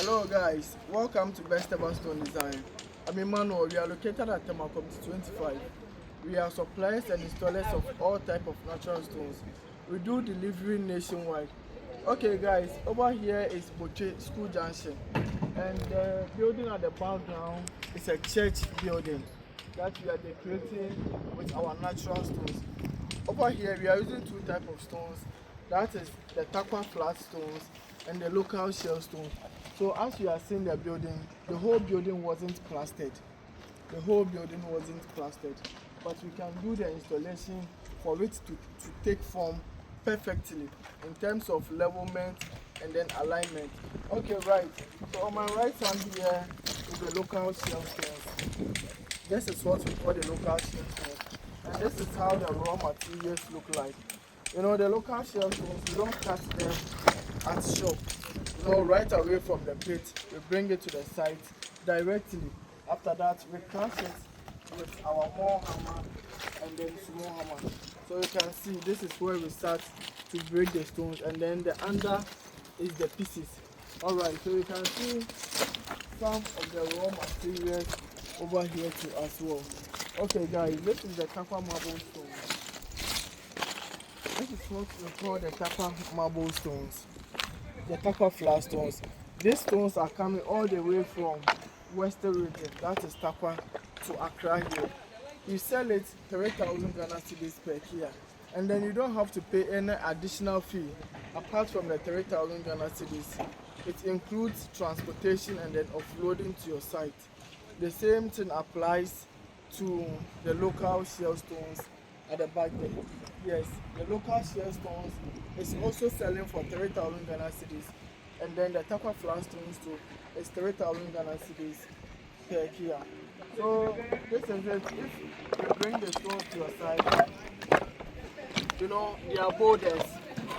Hello guys, welcome to Best Ever Stone Design. I'm Emmanuel. We are located at Temakom 25. We are suppliers and installers of all type of natural stones. We do delivery nationwide. Okay guys, over here is Botwe School Junction, and the building at the background is a church building that we are decorating with our natural stones. Over here we are using two types of stones, that is the Takwa flat stones and the local shell stone. So as you are seeing the building, the whole building wasn't plastered. The whole building wasn't plastered, but we can do the installation for it to take form perfectly in terms of levelment and then alignment. Okay, right. So on my right hand here is the local shell stones. This is what we call the local shell stones, and this is how the raw materials look like. You know, the local shell stones, we don't cut them at shop. You know, right away from the pit, we bring it to the site directly. After that, we crush it with our more hammer and then small hammer. So you can see this is where we start to break the stones, and then the under is the pieces. Alright, so you can see some of the raw materials over here too as well. Okay guys, this is the Takwa marble stone. This is what we call the Takwa marble stones, the Takwa flat stones. These stones are coming all the way from Western region, that is Takwa, to Accra here. You sell it 3,000 Ghana cedis per year, and then you don't have to pay any additional fee apart from the 3,000 Ghana cedis. It includes transportation and then offloading to your site. The same thing applies to the local shell stones at the back there. Yes, the local shell stones is also selling for 3,000 Ghana cedis, and then the Takwa flat stones too is 3,000 Ghana cedis per year. So this is it. If you bring the stones to your side, you know, they are boulders,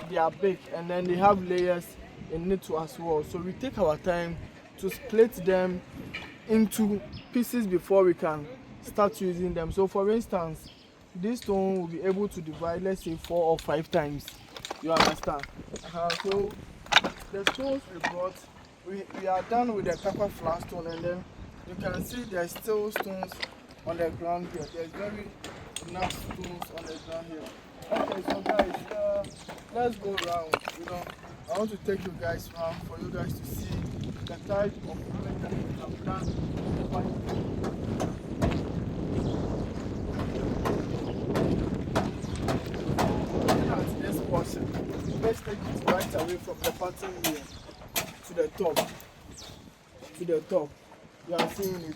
they are big, and then they have layers in it too as well. So we take our time to split them into pieces before we can start using them. So for instance, this stone will be able to divide, let's say 4 or 5 times. You understand? So the stones we brought, we are done with the Takwa flat stone, and then you can see there's still stones on the ground here. There's very enough stones on the ground here. Okay, so guys, let's go around. You know, I want to take you guys around for you guys to see the type of work that we have done. At this portion, let's take it right away from the bottom here to the top. To the top. You are seeing it.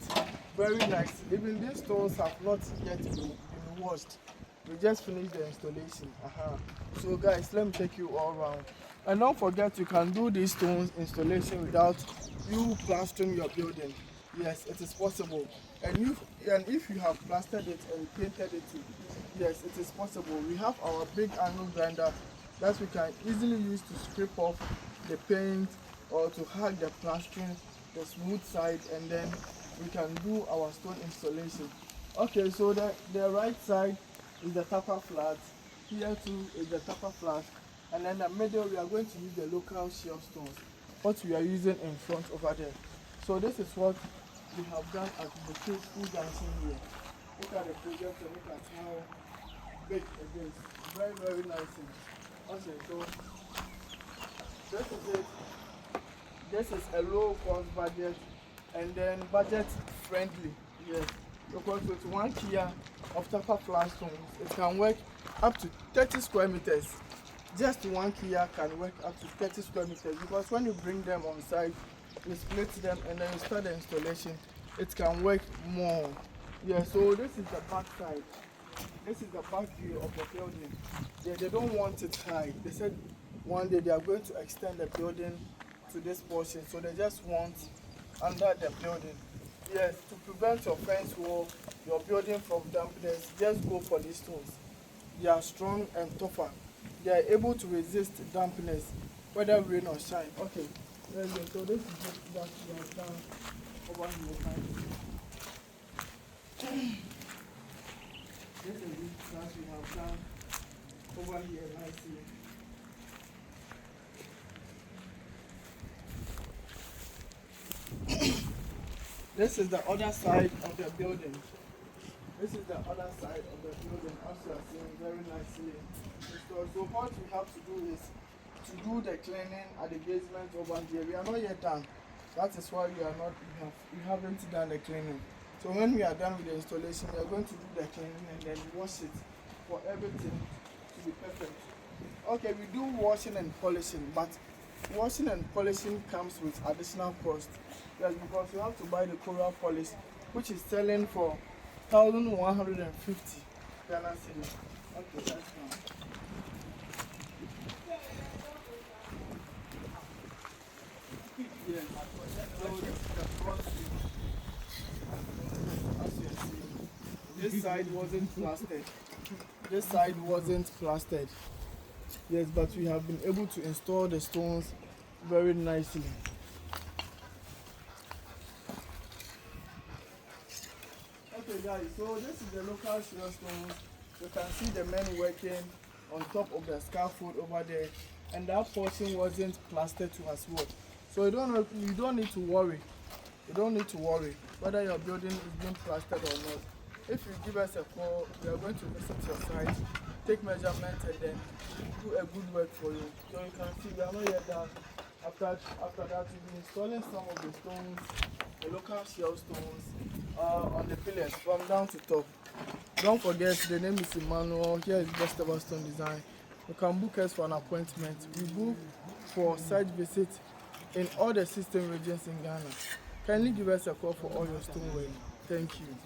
Very nice. Even these stones have not yet been washed. We just finished the installation. So guys, let me take you all around. And don't forget, you can do these stones installation without you plastering your building. Yes, it is possible. And if you have plastered it and painted it too, yes, it is possible. We have our big angle grinder that we can easily use to scrape off the paint or to hug the plastering, the smooth side, and then we can do our stone installation. Okay, so the right side is the Takwa flat, here too is the Takwa flat, and then the middle we are going to use the local shell stones, what we are using in front over there. So this is what we have done at the School Junction here. Look at the project and look at how big it is. Very, very nice. Okay, so this is it. This is a low cost budget and then budget friendly. Yes, because with 1 Kia of Takwa flat stones, it can work up to 30 square meters. Just 1 Kia can work up to 30 square meters, because when you bring them on site, you split them and then you start the installation, it can work more. Yeah, so this is the back side. This is the back view of the building. They don't want it high. They said one day they are going to extend the building to this portion, so they just want under the building. Yes, to prevent your fence wall, your building from dampness, just go for these stones. They are strong and tougher. They are able to resist dampness, whether rain or shine. Okay, let's go. So this is what we have done over here. This is it that we have done over here nicely. This is the other side of the building. This is the other side of the building, as you are seeing very nicely. So what we have to do is to do the cleaning at the basement over here. We are not yet done. That is why we haven't done the cleaning. So when we are done with the installation, we are going to do the cleaning and then wash it for everything to be perfect. Okay, we do washing and polishing, but washing and polishing comes with additional cost. Yes, because you have to buy the coral polish, which is selling for 1,150 Ghana cedis. Okay, that's fine. Yes, so this is the front seat. As you see, this side wasn't plastered. This side wasn't plastered. Yes, but we have been able to install the stones very nicely. Okay guys, so this is the local shear stones. You can see the men working on top of the scaffold over there, and that portion wasn't plastered to as well. So you don't need to worry. You don't need to worry whether your building is being plastered or not. If you give us a call, we are going to visit your site, take measurements, and then do a good work for you. So you can see we are not yet done. After that, we'll be installing some of the stones, the local shell stones, on the pillars from down to top. Don't forget, the name is Emmanuel. Here is Best Ever Stone Design. You can book us for an appointment. We book for site visit in all the 16 regions in Ghana. Kindly give us a call for all your stone work. Thank you.